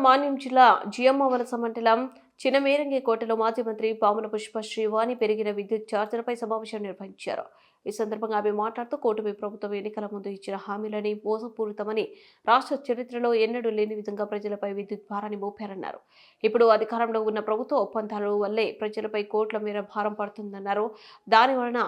మాన్యం జిల్లా జియమ్మవలస మండలం చినమేరంగికోటలో మాజీ మంత్రి పాముల పుష్ప శ్రీవాణి పెరిగిన విద్యుత్ ఛార్జీలపై సమావేశం నిర్వహించారు. ఈ సందర్భంగా ఆమె మాట్లాడుతూ కూటమి ప్రభుత్వం ఎన్నికల ముందు ఇచ్చిన హామీలని మోసపూరితమని, రాష్ట్ర చరిత్రలో ఎన్నడూ లేని విధంగా ప్రజలపై విద్యుత్ భారాన్ని మోపారన్నారు. ఇప్పుడు అధికారంలో ఉన్న ప్రభుత్వ ఒప్పందాల వల్లే ప్రజలపై కోట్ల మేర భారం పడుతుందన్నారు. దానివలన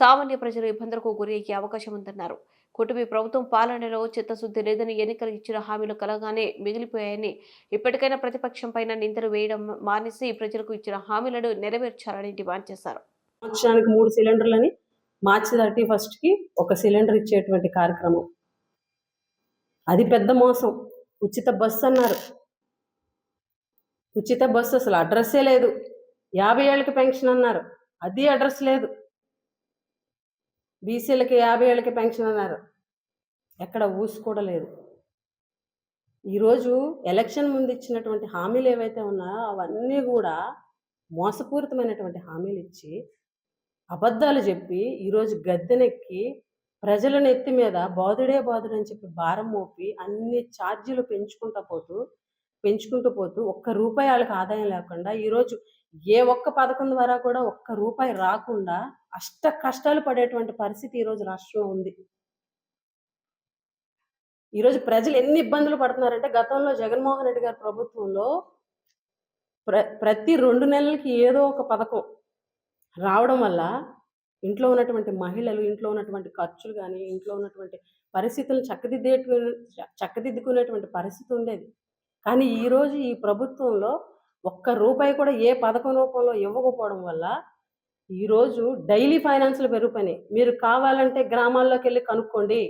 సామాన్య ప్రజలు ఇబ్బందులకు గురి అయ్యే అవకాశం ఉందన్నారు. కూటమి ప్రభుత్వం పాలనలో చిత్తశుద్ధి లేదని, ఎన్నికలు ఇచ్చిన హామీలు కలగానే మిగిలిపోయాయని, ఇప్పటికైనా ప్రతిపక్షం పైన నిందలు వేయడం మానేసి ప్రజలకు ఇచ్చిన హామీలను నెరవేర్చాలని డిమాండ్ చేశారు. సంవత్సరానికి 3 సిలిండర్లని మార్చి 31కి ఒక సిలిండర్ ఇచ్చేటువంటి కార్యక్రమం. అది పెద్ద మోసం. ఉచిత బస్సు అన్నారు. ఉచిత బస్సు అసలు అడ్రస్సే లేదు. 50 ఏళ్ళకి పెన్షన్ అన్నారు. అది అడ్రస్ లేదు. బీసీలకి 50 ఏళ్ళకి పెన్షన్ అన్నారు. ఎక్కడ ఊసు కూడా లేదు. ఈరోజు ఎలక్షన్ ముందు ఇచ్చినటువంటి హామీలు ఏవైతే ఉన్నాయో అవన్నీ కూడా మోసపూరితమైనటువంటి హామీలు ఇచ్చి, అబద్ధాలు చెప్పి, ఈరోజు గద్దెనెక్కి ప్రజల నెత్తి మీద బాధుడే బాధుడని చెప్పి భారం మోపి అన్ని ఛార్జీలు పెంచుకుంటూ పోతూ ఒక్క రూపాయి వాళ్ళకి ఆదాయం లేకుండా, ఈరోజు ఏ ఒక్క పథకం ద్వారా కూడా ఒక్క రూపాయి రాకుండా అష్ట కష్టాలు పడేటువంటి పరిస్థితి ఈరోజు రాష్ట్రంలో ఉంది. ఈరోజు ప్రజలు ఎన్ని ఇబ్బందులు పడుతున్నారంటే, గతంలో జగన్మోహన్ రెడ్డి గారి ప్రభుత్వంలో ప్రతి 2 నెలలకి ఏదో ఒక పథకం రావడం వల్ల ఇంట్లో ఉన్నటువంటి మహిళలు, ఇంట్లో ఉన్నటువంటి ఖర్చులు కానీ, ఇంట్లో ఉన్నటువంటి పరిస్థితులను చక్కదిద్దుకునేటువంటి పరిస్థితి ఉండేది. కానీ ఈరోజు ఈ ప్రభుత్వంలో ఒక్క రూపాయి కూడా ఏ పథకం రూపంలో ఇవ్వకపోవడం వల్ల ఈరోజు డైలీ ఫైనాన్స్లు పెరిగిపోయినాయి. మీరు కావాలంటే గ్రామాల్లోకి వెళ్ళి కనుక్కోండి.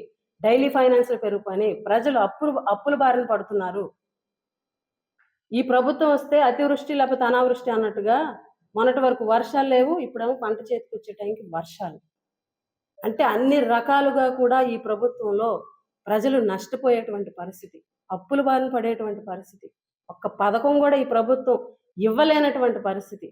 డైలీ ఫైనాన్స్లు పెరిగిపోయినాయి. ప్రజలు అప్పుల బారిన పడుతున్నారు. ఈ ప్రభుత్వం వస్తే అతివృష్టి లేకపోతే అనావృష్టి అన్నట్టుగా మొన్నటి వరకు వర్షాలు లేవు, ఇప్పుడేమో పంట చేతికి వచ్చే టైంకి వర్షాలు. అంటే అన్ని రకాలుగా కూడా ఈ ప్రభుత్వంలో ప్రజలు నష్టపోయేటువంటి పరిస్థితి, అప్పుల బారిన పడేటువంటి పరిస్థితి, ఒక్క పథకం కూడా ఈ ప్రభుత్వం ఇవ్వలేనటువంటి పరిస్థితి.